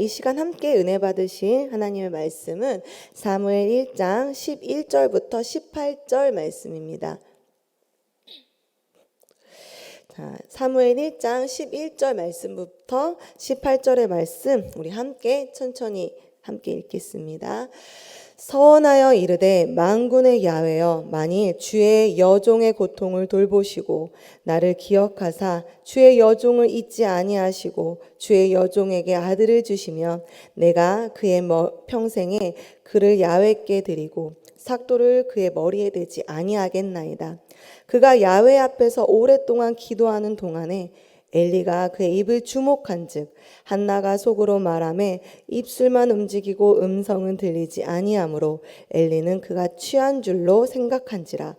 이 시간 함께 은혜 받으신 하나님의 말씀은 사무엘 1장 11절부터 18절 말씀입니다. 자, 사무엘 1장 11절 말씀부터 18절의 말씀 우리 함께 천천히 함께 읽겠습니다. 서원하여 이르되 만군의 야훼여 만일 주의 여종의 고통을 돌보시고 나를 기억하사 주의 여종을 잊지 아니하시고 주의 여종에게 아들을 주시면 내가 그의 평생에 그를 야훼께 드리고 삭도를 그의 머리에 대지 아니하겠나이다. 그가 야훼 앞에서 오랫동안 기도하는 동안에 엘리가 그의 입을 주목한즉 한나가 속으로 말하매 입술만 움직이고 음성은 들리지 아니하므로 엘리는 그가 취한 줄로 생각한지라.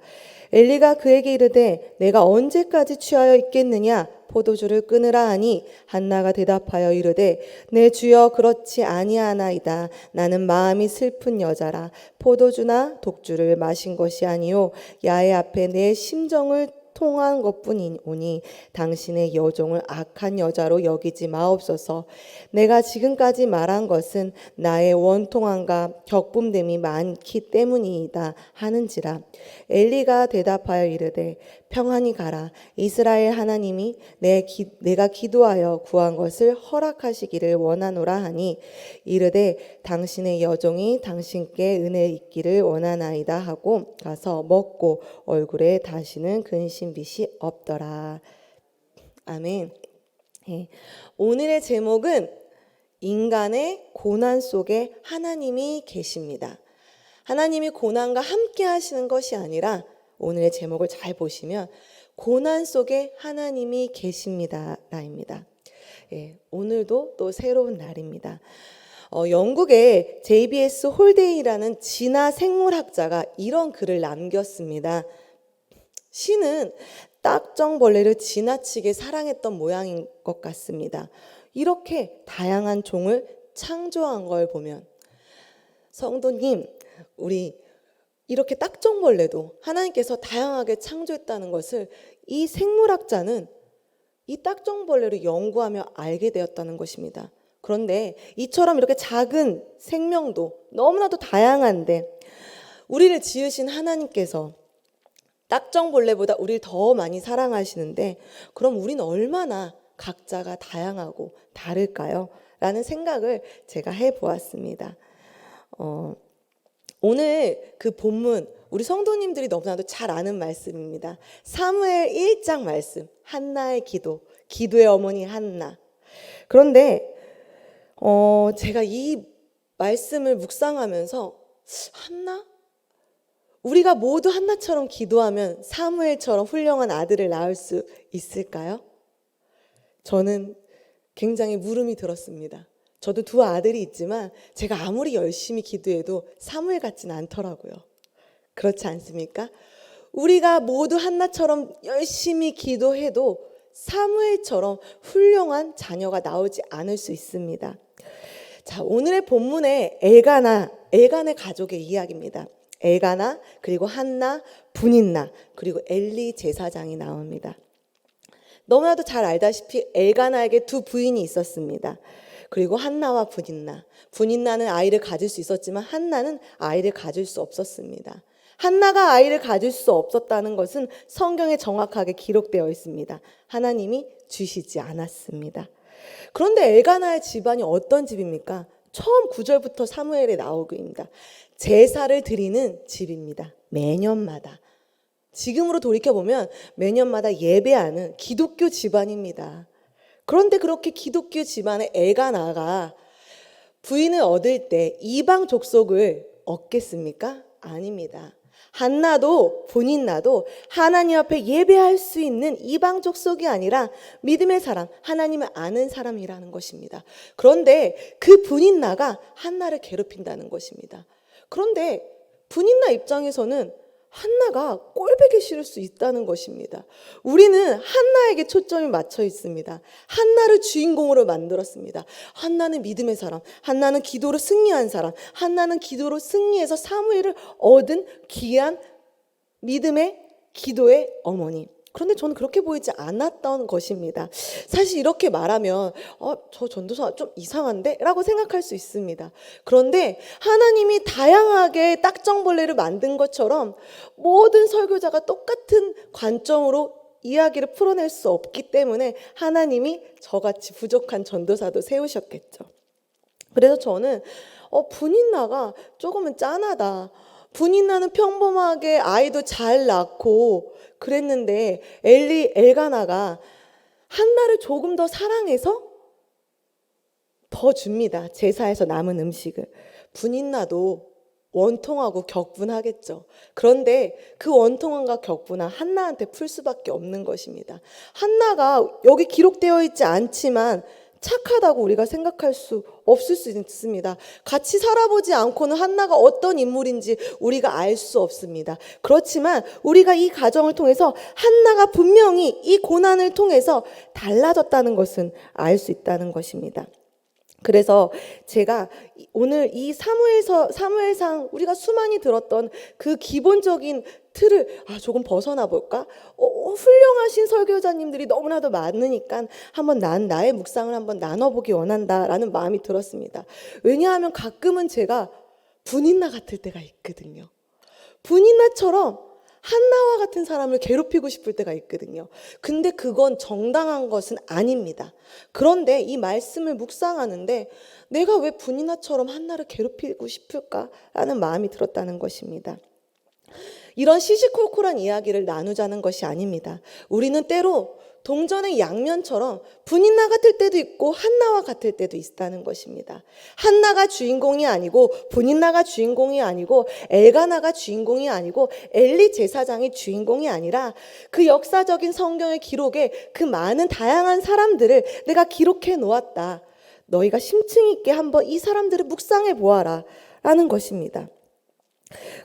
엘리가 그에게 이르되 내가 언제까지 취하여 있겠느냐 포도주를 끊으라 하니 한나가 대답하여 이르되 내 주여 그렇지 아니하나이다. 나는 마음이 슬픈 여자라 포도주나 독주를 마신 것이 아니요 야훼 앞에 내 심정을 통한 것뿐이오니 당신의 여종을 악한 여자로 여기지 마옵소서. 내가 지금까지 말한 것은 나의 원통함과 격분됨이 많기 때문이다 하는지라. 엘리가 대답하여 이르되 평안히 가라. 이스라엘 하나님이 내가 기도하여 구한 것을 허락하시기를 원하노라 하니 이르되 당신의 여종이 당신께 은혜 있기를 원하나이다 하고 가서 먹고 얼굴에 다시는 근심빛이 없더라. 아멘. 네. 오늘의 제목은 인간의 고난 속에 하나님이 계십니다. 하나님이 고난과 함께 하시는 것이 아니라 오늘의 제목을 잘 보시면 고난 속에 하나님이 계십니다 라입니다. 예, 오늘도 또 새로운 날입니다. 영국의 JBS 홀데이라는 진화 생물학자가 이런 글을 남겼습니다. 신은 딱정벌레를 지나치게 사랑했던 모양인 것 같습니다. 이렇게 다양한 종을 창조한 걸 보면 성도님, 우리 이렇게 딱정벌레도 하나님께서 다양하게 창조했다는 것을 이 생물학자는 이 딱정벌레를 연구하며 알게 되었다는 것입니다. 그런데 이처럼 이렇게 작은 생명도 너무나도 다양한데 우리를 지으신 하나님께서 딱정벌레보다 우리를 더 많이 사랑하시는데 그럼 우리는 얼마나 각자가 다양하고 다를까요? 라는 생각을 제가 해보았습니다. 오늘 그 본문 우리 성도님들이 너무나도 잘 아는 말씀입니다. 사무엘 1장 말씀, 한나의 기도의 어머니 한나. 그런데 제가 이 말씀을 묵상하면서 한나? 우리가 모두 한나처럼 기도하면 사무엘처럼 훌륭한 아들을 낳을 수 있을까요? 저는 굉장히 물음이 들었습니다. 저도 두 아들이 있지만 제가 아무리 열심히 기도해도 사무엘 같지는 않더라고요. 그렇지 않습니까? 우리가 모두 한나처럼 열심히 기도해도 사무엘처럼 훌륭한 자녀가 나오지 않을 수 있습니다. 자, 오늘의 본문에 엘가나의 가족의 이야기입니다. 엘가나, 그리고 한나, 분인나, 그리고 엘리 제사장이 나옵니다. 너무나도 잘 알다시피 엘가나에게 두 부인이 있었습니다. 그리고 한나와 분인나는 아이를 가질 수 있었지만 한나는 아이를 가질 수 없었습니다. 한나가 아이를 가질 수 없었다는 것은 성경에 정확하게 기록되어 있습니다. 하나님이 주시지 않았습니다. 그런데 엘가나의 집안이 어떤 집입니까? 처음 9절부터 사무엘에 나오고입니다. 제사를 드리는 집입니다. 매년마다. 지금으로 돌이켜보면 매년마다 예배하는 기독교 집안입니다. 그런데 그렇게 기독교 집안의 엘가나가 부인을 얻을 때 이방 족속을 얻겠습니까? 아닙니다. 한나도 분인나도 하나님 앞에 예배할 수 있는 이방 족속이 아니라 믿음의 사람, 하나님을 아는 사람이라는 것입니다. 그런데 그 분인나가 한나를 괴롭힌다는 것입니다. 그런데 분인나 입장에서는 한나가 꼴보기 싫을 수 있다는 것입니다. 우리는 한나에게 초점이 맞춰 있습니다. 한나를 주인공으로 만들었습니다. 한나는 믿음의 사람, 한나는 기도로 승리한 사람, 한나는 기도로 승리해서 사무엘을 얻은 귀한 믿음의 기도의 어머니. 그런데 저는 그렇게 보이지 않았던 것입니다. 사실 이렇게 말하면 저 전도사 좀 이상한데? 라고 생각할 수 있습니다. 그런데 하나님이 다양하게 딱정벌레를 만든 것처럼 모든 설교자가 똑같은 관점으로 이야기를 풀어낼 수 없기 때문에 하나님이 저같이 부족한 전도사도 세우셨겠죠. 그래서 저는 분인나가 조금은 짠하다. 분인나는 평범하게 아이도 잘 낳고 그랬는데 엘가나가 한나를 조금 더 사랑해서 더 줍니다. 제사에서 남은 음식을. 분인나도 원통하고 격분하겠죠. 그런데 그 원통함과 격분은 한나한테 풀 수밖에 없는 것입니다. 한나가 여기 기록되어 있지 않지만 착하다고 우리가 생각할 수 없을 수 있습니다. 같이 살아보지 않고는 한나가 어떤 인물인지 우리가 알 수 없습니다. 그렇지만 우리가 이 가정을 통해서 한나가 분명히 이 고난을 통해서 달라졌다는 것은 알 수 있다는 것입니다. 그래서 제가 오늘 이 사무엘상 우리가 수많이 들었던 그 기본적인 틀을 조금 벗어나 볼까? 훌륭하신 설교자님들이 너무나도 많으니까 한번 나의 묵상을 한번 나눠보기 원한다라는 마음이 들었습니다. 왜냐하면 가끔은 제가 분인나 같을 때가 있거든요. 분인나처럼 한나와 같은 사람을 괴롭히고 싶을 때가 있거든요. 근데 그건 정당한 것은 아닙니다. 그런데 이 말씀을 묵상하는데 내가 왜 분인나처럼 한나를 괴롭히고 싶을까라는 마음이 들었다는 것입니다. 이런 시시콜콜한 이야기를 나누자는 것이 아닙니다. 우리는 때로 동전의 양면처럼 분인나 같을 때도 있고 한나와 같을 때도 있다는 것입니다. 한나가 주인공이 아니고 분인나가 주인공이 아니고 엘가나가 주인공이 아니고 엘리 제사장이 주인공이 아니라 그 역사적인 성경의 기록에 그 많은 다양한 사람들을 내가 기록해 놓았다. 너희가 심층 있게 한번 이 사람들을 묵상해 보아라 라는 것입니다.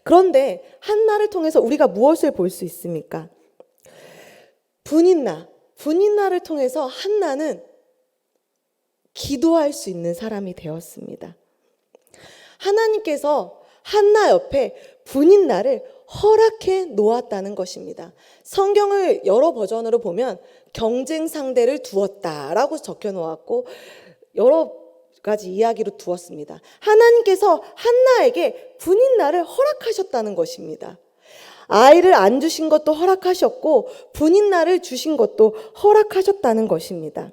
그런데 한나를 통해서 우리가 무엇을 볼 수 있습니까? 분인나를 통해서 한나는 기도할 수 있는 사람이 되었습니다. 하나님께서 한나 옆에 분인나를 허락해 놓았다는 것입니다. 성경을 여러 버전으로 보면 경쟁 상대를 두었다라고 적혀 놓았고 여러 가지 이야기로 두었습니다. 하나님께서 한나에게 분인나를 허락하셨다는 것입니다. 아이를 안 주신 것도 허락하셨고 분인나를 주신 것도 허락하셨다는 것입니다.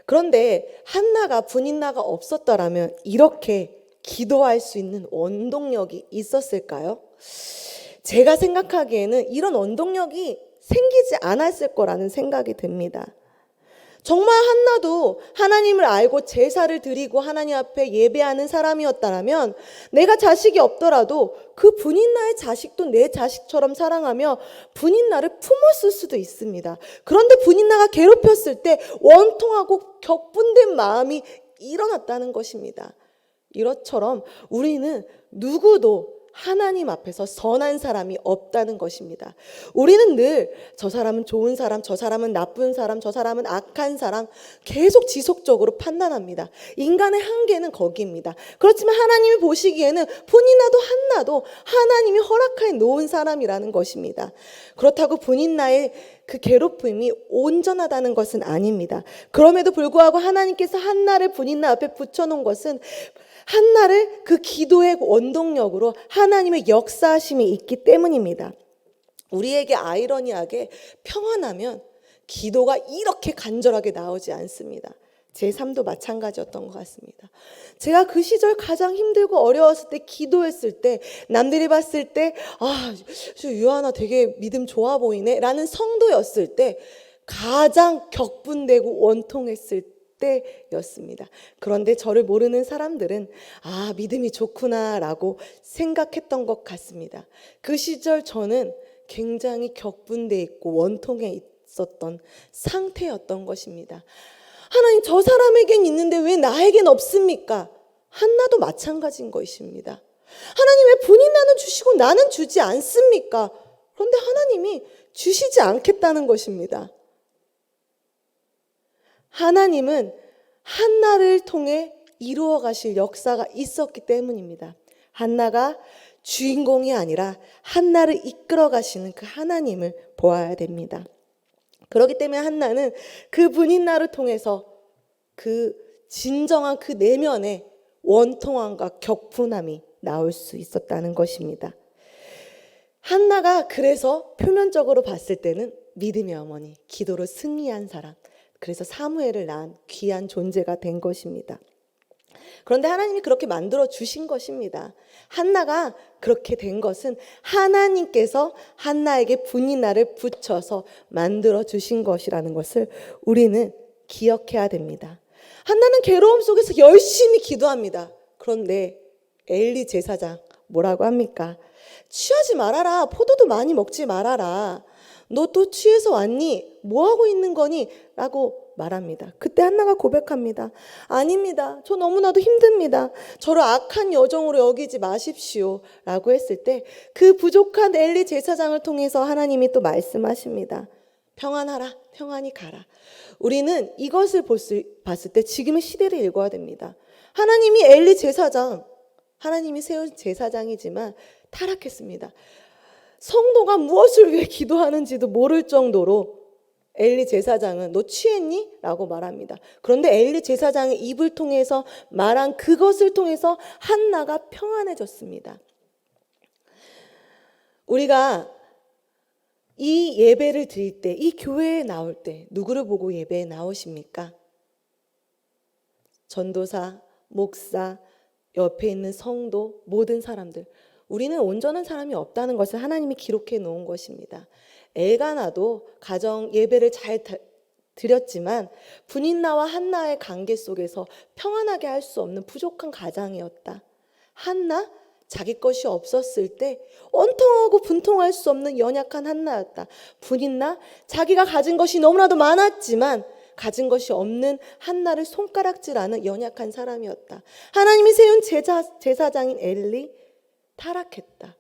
그런데 한나가 분인나가 없었더라면 이렇게 기도할 수 있는 원동력이 있었을까요? 제가 생각하기에는 이런 원동력이 생기지 않았을 거라는 생각이 듭니다. 정말 한나도 하나님을 알고 제사를 드리고 하나님 앞에 예배하는 사람이었다면 내가 자식이 없더라도 그 분인나의 자식도 내 자식처럼 사랑하며 분인나를 품었을 수도 있습니다. 그런데 분인나가 괴롭혔을 때 원통하고 격분된 마음이 일어났다는 것입니다. 이것처럼 우리는 누구도 하나님 앞에서 선한 사람이 없다는 것입니다. 우리는 늘 저 사람은 좋은 사람, 저 사람은 나쁜 사람, 저 사람은 악한 사람 계속 지속적으로 판단합니다. 인간의 한계는 거기입니다. 그렇지만 하나님이 보시기에는 분인나도 한나도 하나님이 허락해 놓은 사람이라는 것입니다. 그렇다고 분인나의 그 괴롭힘이 온전하다는 것은 아닙니다. 그럼에도 불구하고 하나님께서 한나를 분인나 앞에 붙여놓은 것은 한나를 그 기도의 원동력으로 하나님의 역사하심이 있기 때문입니다. 우리에게 아이러니하게 평안하면 기도가 이렇게 간절하게 나오지 않습니다. 제 삶도 마찬가지였던 것 같습니다. 제가 그 시절 가장 힘들고 어려웠을 때 기도했을 때 남들이 봤을 때 저 유하나 되게 믿음 좋아 보이네 라는 성도였을 때 가장 격분되고 원통했을 때였습니다. 그런데 저를 모르는 사람들은 믿음이 좋구나라고 생각했던 것 같습니다. 그 시절 저는 굉장히 격분돼 있고 원통해 있었던 상태였던 것입니다. 하나님, 저 사람에겐 있는데 왜 나에겐 없습니까? 한나도 마찬가지인 것입니다. 하나님, 왜 분인나는 주시고 나는 주지 않습니까? 그런데 하나님이 주시지 않겠다는 것입니다. 하나님은 한나를 통해 이루어 가실 역사가 있었기 때문입니다. 한나가 주인공이 아니라 한나를 이끌어 가시는 그 하나님을 보아야 됩니다. 그렇기 때문에 한나는 그 분인나를 통해서 그 진정한 그 내면의 원통함과 격분함이 나올 수 있었다는 것입니다. 한나가 그래서 표면적으로 봤을 때는 믿음의 어머니, 기도로 승리한 사람, 그래서 사무엘을 낳은 귀한 존재가 된 것입니다. 그런데 하나님이 그렇게 만들어 주신 것입니다. 한나가 그렇게 된 것은 하나님께서 한나에게 분이나를 붙여서 만들어 주신 것이라는 것을 우리는 기억해야 됩니다. 한나는 괴로움 속에서 열심히 기도합니다. 그런데 엘리 제사장 뭐라고 합니까? 취하지 말아라. 포도도 많이 먹지 말아라. 너 또 취해서 왔니? 뭐 하고 있는 거니? 라고 말합니다. 그때 한나가 고백합니다. 아닙니다. 저 너무나도 힘듭니다. 저를 악한 여종으로 여기지 마십시오. 라고 했을 때 그 부족한 엘리 제사장을 통해서 하나님이 또 말씀하십니다. 평안하라. 평안히 가라. 우리는 이것을 봤을 때 지금의 시대를 읽어야 됩니다. 하나님이 엘리 제사장, 하나님이 세운 제사장이지만 타락했습니다. 성도가 무엇을 위해 기도하는지도 모를 정도로 엘리 제사장은 너 취했니? 라고 말합니다. 그런데 엘리 제사장의 입을 통해서 말한 그것을 통해서 한나가 평안해졌습니다. 우리가 이 예배를 드릴 때, 이 교회에 나올 때 누구를 보고 예배에 나오십니까? 전도사, 목사, 옆에 있는 성도, 모든 사람들. 우리는 온전한 사람이 없다는 것을 하나님이 기록해 놓은 것입니다. 엘가나도 가정 예배를 잘 드렸지만 분인나와 한나의 관계 속에서 평안하게 할 수 없는 부족한 가장이었다. 한나, 자기 것이 없었을 때 원통하고 분통할 수 없는 연약한 한나였다. 분인나, 자기가 가진 것이 너무나도 많았지만 가진 것이 없는 한나를 손가락질하는 연약한 사람이었다. 하나님이 세운 제사장인 엘리, 타락했다.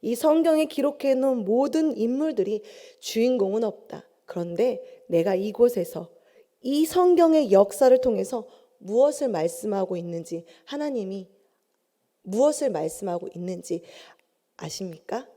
이 성경에 기록해 놓은 모든 인물들이 주인공은 없다. 그런데 내가 이곳에서 이 성경의 역사를 통해서 무엇을 말씀하고 있는지, 하나님이 무엇을 말씀하고 있는지 아십니까?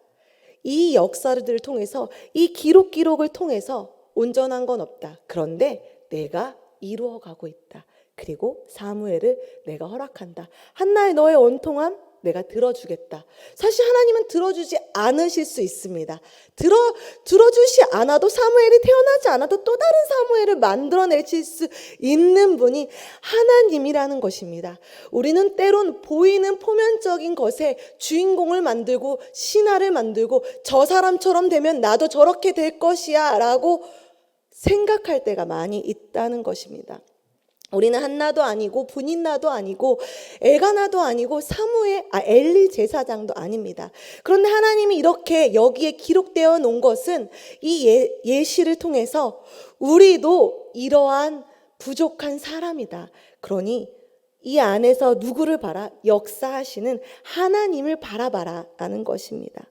이 역사들을 통해서, 이 기록을 통해서 온전한 건 없다. 그런데 내가 이루어가고 있다. 그리고 사무엘을 내가 허락한다. 한나의 너의 원통함 내가 들어주겠다. 사실 하나님은 들어주지 않으실 수 있습니다. 들어주시 않아도, 사무엘이 태어나지 않아도 또 다른 사무엘을 만들어내실 수 있는 분이 하나님이라는 것입니다. 우리는 때론 보이는 표면적인 것에 주인공을 만들고 신하를 만들고 저 사람처럼 되면 나도 저렇게 될 것이야 라고 생각할 때가 많이 있다는 것입니다. 우리는 한나도 아니고 분인나도 아니고 엘가나도 아니고 엘리 제사장도 아닙니다. 그런데 하나님이 이렇게 여기에 기록되어 놓은 것은 이 예시를 통해서 우리도 이러한 부족한 사람이다. 그러니 이 안에서 누구를 바라? 역사하시는 하나님을 바라봐라 라는 것입니다.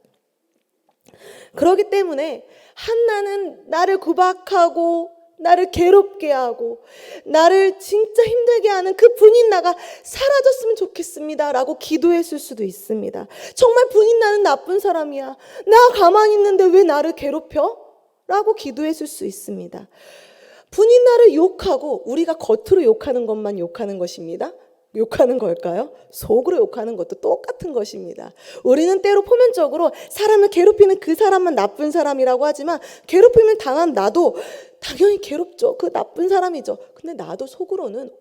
그렇기 때문에 한나는 나를 구박하고 나를 괴롭게 하고 나를 진짜 힘들게 하는 그 분인나가 사라졌으면 좋겠습니다 라고 기도했을 수도 있습니다. 정말 분인나는 나쁜 사람이야. 나 가만히 있는데 왜 나를 괴롭혀? 라고 기도했을 수 있습니다. 분인나를 욕하고 우리가 겉으로 욕하는 것만 욕하는 것입니다. 욕하는 걸까요? 속으로 욕하는 것도 똑같은 것입니다. 우리는 때로 표면적으로 사람을 괴롭히는 그 사람만 나쁜 사람이라고 하지만 괴롭힘을 당한 나도 당연히 괴롭죠. 그 나쁜 사람이죠. 근데 나도 속으로는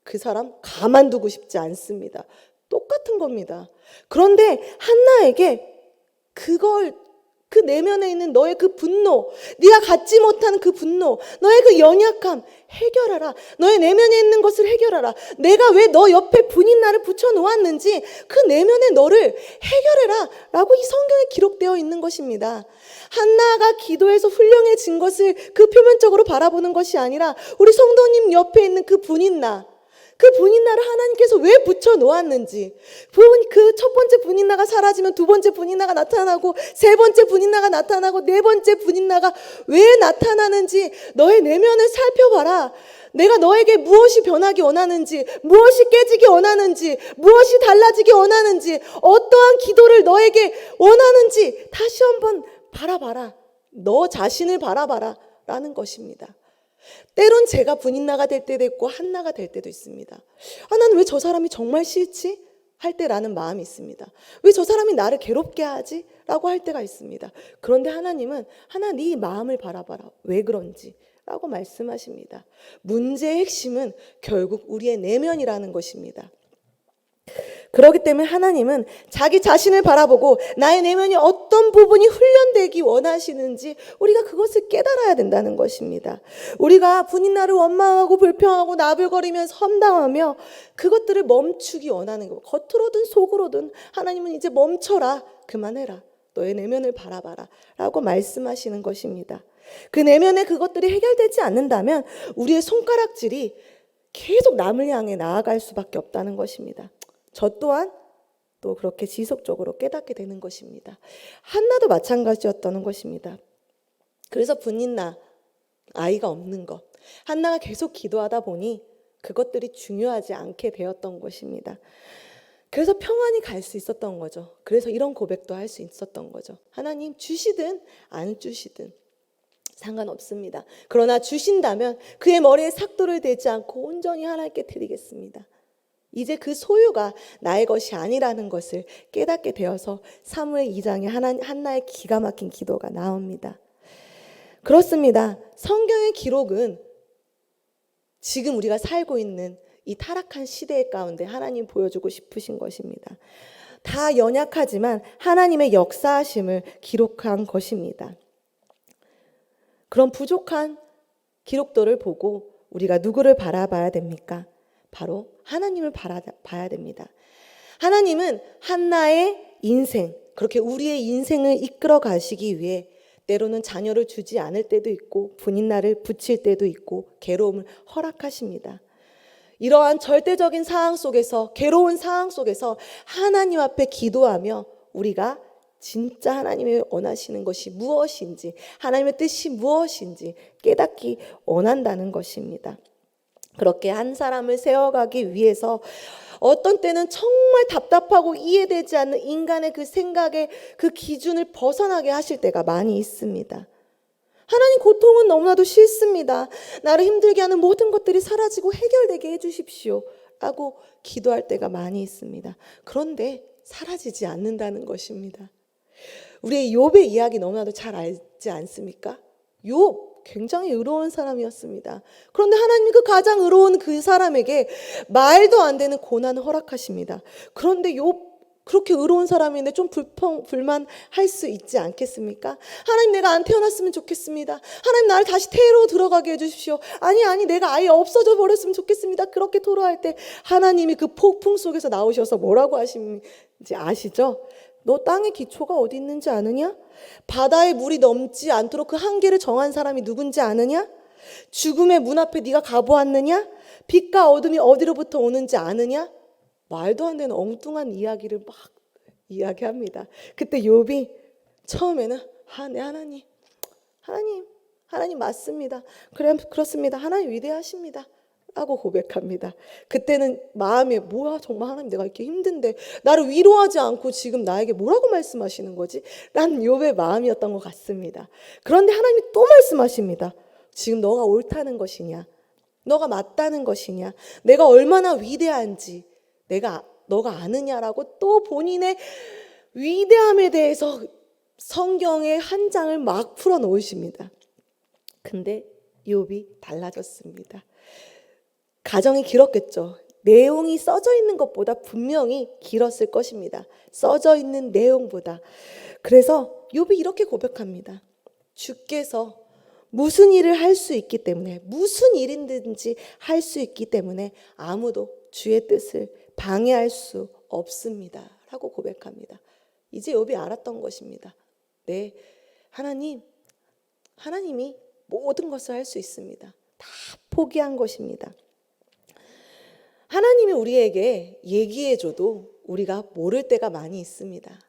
그 사람 가만두고 싶지 않습니다. 똑같은 겁니다. 그런데 한나에게 그 내면에 있는 너의 그 분노, 네가 갖지 못하는 그 분노, 너의 그 연약함 해결하라. 너의 내면에 있는 것을 해결하라. 내가 왜 너 옆에 분인나를 붙여놓았는지 그 내면의 너를 해결해라 라고 이 성경에 기록되어 있는 것입니다. 한나가 기도해서 훌륭해진 것을 그 표면적으로 바라보는 것이 아니라 우리 성도님 옆에 있는 그 분인나, 그 분인나를 하나님께서 왜 붙여 놓았는지, 그 첫 번째 분인나가 사라지면 두 번째 분인나가 나타나고, 세 번째 분인나가 나타나고, 네 번째 분인나가 왜 나타나는지 너의 내면을 살펴봐라. 내가 너에게 무엇이 변하기 원하는지, 무엇이 깨지기 원하는지, 무엇이 달라지기 원하는지, 어떠한 기도를 너에게 원하는지 다시 한번 바라봐라. 너 자신을 바라봐라 라는 것입니다. 때론 제가 분인나가 될 때도 있고 한나가 될 때도 있습니다. 나는 왜 저 사람이 정말 싫지? 할 때라는 마음이 있습니다. 왜 저 사람이 나를 괴롭게 하지? 라고 할 때가 있습니다. 그런데 하나님은 네 마음을 바라봐라. 왜 그런지 라고 말씀하십니다. 문제의 핵심은 결국 우리의 내면이라는 것입니다. 그렇기 때문에 하나님은 자기 자신을 바라보고 나의 내면이 어떤 부분이 훈련되기 원하시는지 우리가 그것을 깨달아야 된다는 것입니다. 우리가 분인나를 원망하고 불평하고 나불거리면서 험담하며 그것들을 멈추기 원하는 것, 겉으로든 속으로든 하나님은 이제 멈춰라, 그만해라, 너의 내면을 바라봐라 라고 말씀하시는 것입니다. 그 내면에 그것들이 해결되지 않는다면 우리의 손가락질이 계속 남을 향해 나아갈 수밖에 없다는 것입니다. 저 또한 또 그렇게 지속적으로 깨닫게 되는 것입니다. 한나도 마찬가지였다는 것입니다. 그래서 분인나, 아이가 없는 것, 한나가 계속 기도하다 보니 그것들이 중요하지 않게 되었던 것입니다. 그래서 평안히 갈 수 있었던 거죠. 그래서 이런 고백도 할 수 있었던 거죠. 하나님 주시든 안 주시든 상관없습니다. 그러나 주신다면 그의 머리에 삭도를 대지 않고 온전히 하나님께 드리겠습니다. 이제 그 소유가 나의 것이 아니라는 것을 깨닫게 되어서 사무엘 2장에 한나의 기가 막힌 기도가 나옵니다. 그렇습니다. 성경의 기록은 지금 우리가 살고 있는 이 타락한 시대 가운데 하나님 보여주고 싶으신 것입니다. 다 연약하지만 하나님의 역사하심을 기록한 것입니다. 그런 부족한 기록들을 보고 우리가 누구를 바라봐야 됩니까? 바로 하나님을 바라봐야 됩니다. 하나님은 한나의 인생, 그렇게 우리의 인생을 이끌어 가시기 위해 때로는 자녀를 주지 않을 때도 있고 분인나를 붙일 때도 있고 괴로움을 허락하십니다. 이러한 절대적인 상황 속에서, 괴로운 상황 속에서 하나님 앞에 기도하며 우리가 진짜 하나님이 원하시는 것이 무엇인지, 하나님의 뜻이 무엇인지 깨닫기 원한다는 것입니다. 그렇게 한 사람을 세워가기 위해서 어떤 때는 정말 답답하고 이해되지 않는 인간의 그 생각의 그 기준을 벗어나게 하실 때가 많이 있습니다. 하나님, 고통은 너무나도 싫습니다. 나를 힘들게 하는 모든 것들이 사라지고 해결되게 해주십시오 라고 기도할 때가 많이 있습니다. 그런데 사라지지 않는다는 것입니다. 우리의 욥의 이야기 너무나도 잘 알지 않습니까? 욥 굉장히 의로운 사람이었습니다. 그런데 하나님이 그 가장 의로운 그 사람에게 말도 안 되는 고난을 허락하십니다. 그런데 욥 그렇게 의로운 사람인데 좀 불만할 수 있지 않겠습니까? 하나님, 내가 안 태어났으면 좋겠습니다. 하나님, 나를 다시 태로 들어가게 해주십시오. 아니 내가 아예 없어져 버렸으면 좋겠습니다. 그렇게 토로할 때 하나님이 그 폭풍 속에서 나오셔서 뭐라고 하시는지 아시죠? 너 땅의 기초가 어디 있는지 아느냐? 바다에 물이 넘지 않도록 그 한계를 정한 사람이 누군지 아느냐? 죽음의 문 앞에 네가 가보았느냐? 빛과 어둠이 어디로부터 오는지 아느냐? 말도 안 되는 엉뚱한 이야기를 막 이야기합니다. 그때 욥이 처음에는 네 하나님 맞습니다. 그렇습니다. 하나님 위대하십니다. 라고 고백합니다. 그때는 마음에 뭐야, 정말 하나님 내가 이렇게 힘든데 나를 위로하지 않고 지금 나에게 뭐라고 말씀하시는 거지? 라는 욥의 마음이었던 것 같습니다. 그런데 하나님이 또 말씀하십니다. 지금 너가 옳다는 것이냐? 너가 맞다는 것이냐? 내가 얼마나 위대한지 너가 아느냐라고 또 본인의 위대함에 대해서 성경의 한 장을 막 풀어 놓으십니다. 근데 욥이 달라졌습니다. 가정이 길었겠죠. 내용이 써져 있는 것보다 분명히 길었을 것입니다. 써져 있는 내용보다. 그래서 욥이 이렇게 고백합니다. 주께서 무슨 일을 할 수 있기 때문에, 무슨 일이든지 할 수 있기 때문에 아무도 주의 뜻을 방해할 수 없습니다. 라고 고백합니다. 이제 욥이 알았던 것입니다. 네, 하나님이 모든 것을 할 수 있습니다. 다 포기한 것입니다. 하나님이 우리에게 얘기해줘도 우리가 모를 때가 많이 있습니다.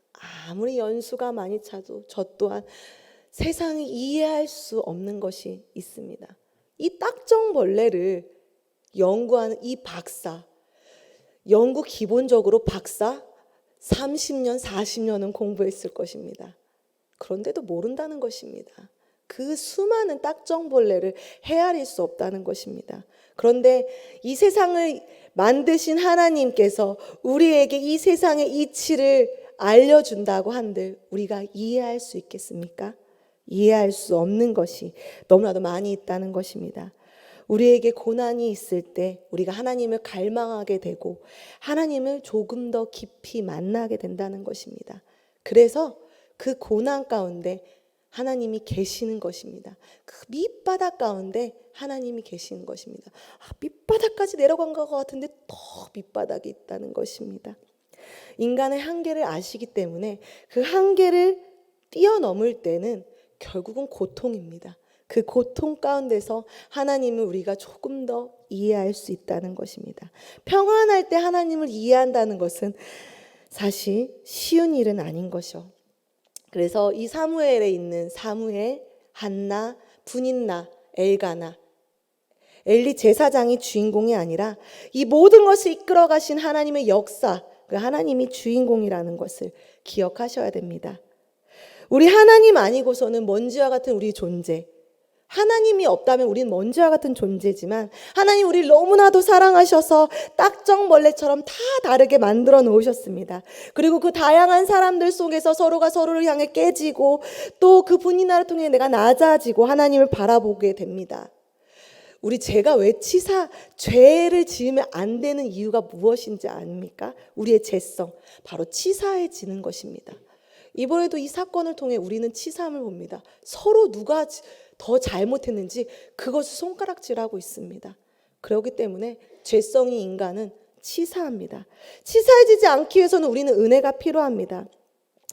아무리 연수가 많이 차도 저 또한 세상이 이해할 수 없는 것이 있습니다. 이 딱정벌레를 연구하는 이 박사, 연구 기본적으로 박사 30년, 40년은 공부했을 것입니다. 그런데도 모른다는 것입니다. 그 수많은 딱정벌레를 헤아릴 수 없다는 것입니다. 그런데 이 세상을 만드신 하나님께서 우리에게 이 세상의 이치를 알려준다고 한들 우리가 이해할 수 있겠습니까? 이해할 수 없는 것이 너무나도 많이 있다는 것입니다. 우리에게 고난이 있을 때 우리가 하나님을 갈망하게 되고 하나님을 조금 더 깊이 만나게 된다는 것입니다. 그래서 그 고난 가운데 하나님이 계시는 것입니다. 그 밑바닥 가운데 하나님이 계시는 것입니다. 밑바닥까지 내려간 것 같은데 더 밑바닥이 있다는 것입니다. 인간의 한계를 아시기 때문에 그 한계를 뛰어넘을 때는 결국은 고통입니다. 그 고통 가운데서 하나님을 우리가 조금 더 이해할 수 있다는 것입니다. 평안할 때 하나님을 이해한다는 것은 사실 쉬운 일은 아닌 것이요. 그래서 이 사무엘에 있는 사무엘, 한나, 분인나, 엘가나, 엘리 제사장이 주인공이 아니라 이 모든 것을 이끌어 가신 하나님의 역사, 그 하나님이 주인공이라는 것을 기억하셔야 됩니다. 우리 하나님 아니고서는 먼지와 같은 우리 존재, 하나님이 없다면 우리는 먼지와 같은 존재지만 하나님 우리를 너무나도 사랑하셔서 딱정벌레처럼 다 다르게 만들어 놓으셨습니다. 그리고 그 다양한 사람들 속에서 서로가 서로를 향해 깨지고 또 그 분이나를 통해 내가 낮아지고 하나님을 바라보게 됩니다. 우리 제가 왜 죄를 지으면 안 되는 이유가 무엇인지 아닙니까? 우리의 죄성, 바로 치사해지는 것입니다. 이번에도 이 사건을 통해 우리는 치사함을 봅니다. 서로 누가 더 잘못했는지 그것을 손가락질하고 있습니다. 그렇기 때문에 죄성이 인간은 치사합니다. 치사해지지 않기 위해서는 우리는 은혜가 필요합니다.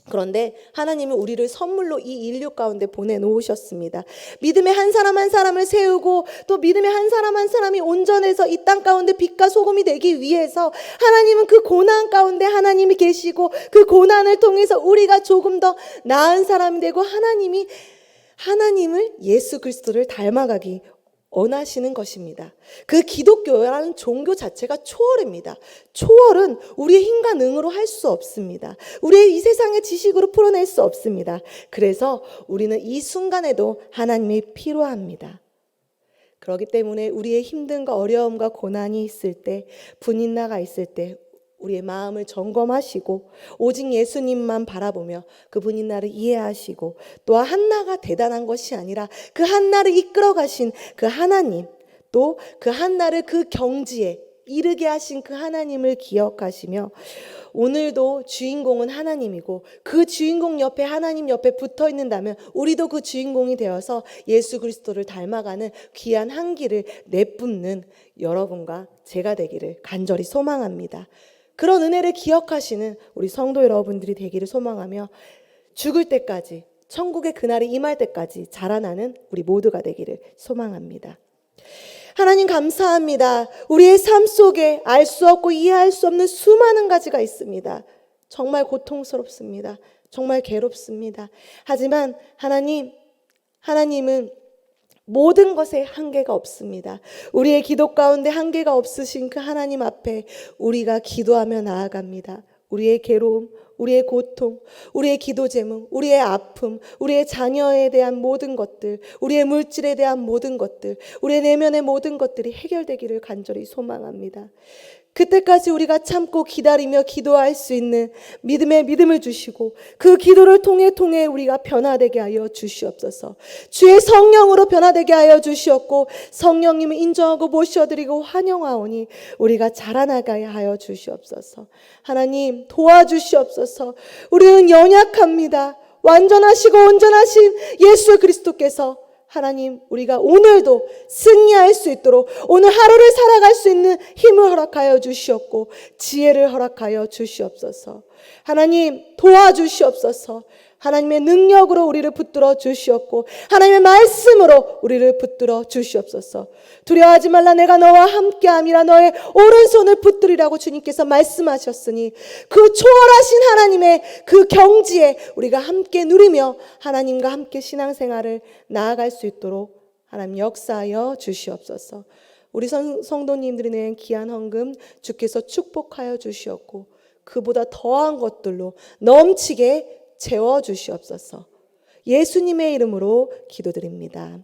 그런데 하나님은 우리를 선물로 이 인류 가운데 보내놓으셨습니다. 믿음의 한 사람 한 사람을 세우고 또 믿음의 한 사람 한 사람이 온전해서 이 땅 가운데 빛과 소금이 되기 위해서 하나님은 그 고난 가운데 하나님이 계시고 그 고난을 통해서 우리가 조금 더 나은 사람이 되고 하나님을 예수 그리스도를 닮아가기 원하시는 것입니다. 그 기독교라는 종교 자체가 초월입니다. 초월은 우리의 힘과 능으로 할 수 없습니다. 우리의 이 세상의 지식으로 풀어낼 수 없습니다. 그래서 우리는 이 순간에도 하나님이 필요합니다. 그렇기 때문에 우리의 힘듦과 어려움과 고난이 있을 때, 분인나가 있을 때 우리의 마음을 점검하시고 오직 예수님만 바라보며 그분이 나를 이해하시고 또 한나가 대단한 것이 아니라 그 한나를 이끌어 가신 그 하나님, 또 그 한나를 그 경지에 이르게 하신 그 하나님을 기억하시며 오늘도 주인공은 하나님이고 그 주인공 옆에 하나님 옆에 붙어 있는다면 우리도 그 주인공이 되어서 예수 그리스도를 닮아가는 귀한 한 길을 내뿜는 여러분과 제가 되기를 간절히 소망합니다. 그런 은혜를 기억하시는 우리 성도 여러분들이 되기를 소망하며 죽을 때까지, 천국의 그날이 임할 때까지 자라나는 우리 모두가 되기를 소망합니다. 하나님 감사합니다. 우리의 삶 속에 알 수 없고 이해할 수 없는 수많은 가지가 있습니다. 정말 고통스럽습니다. 정말 괴롭습니다. 하지만 하나님은 모든 것에 한계가 없습니다. 우리의 기도 가운데 한계가 없으신 그 하나님 앞에 우리가 기도하며 나아갑니다. 우리의 괴로움, 우리의 고통, 우리의 기도 제목, 우리의 아픔, 우리의 자녀에 대한 모든 것들, 우리의 물질에 대한 모든 것들, 우리의 내면의 모든 것들이 해결되기를 간절히 소망합니다. 그때까지 우리가 참고 기다리며 기도할 수 있는 믿음을 주시고 그 기도를 통해 우리가 변화되게 하여 주시옵소서. 주의 성령으로 변화되게 하여 주시옵고 성령님을 인정하고 모셔드리고 환영하오니 우리가 자라나가야 하여 주시옵소서. 하나님 도와주시옵소서. 우리는 연약합니다. 완전하시고 온전하신 예수 그리스도께서 하나님 우리가 오늘도 승리할 수 있도록 오늘 하루를 살아갈 수 있는 힘을 허락하여 주시옵고 지혜를 허락하여 주시옵소서. 하나님 도와주시옵소서. 하나님의 능력으로 우리를 붙들어 주시옵고 하나님의 말씀으로 우리를 붙들어 주시옵소서. 두려워하지 말라 내가 너와 함께함이라 너의 오른손을 붙들이라고 주님께서 말씀하셨으니 그 초월하신 하나님의 그 경지에 우리가 함께 누리며 하나님과 함께 신앙생활을 나아갈 수 있도록 하나님 역사하여 주시옵소서. 우리 성도님들이 낸 귀한 헌금 주께서 축복하여 주시옵고 그보다 더한 것들로 넘치게 채워 주시옵소서. 예수님의 이름으로 기도드립니다.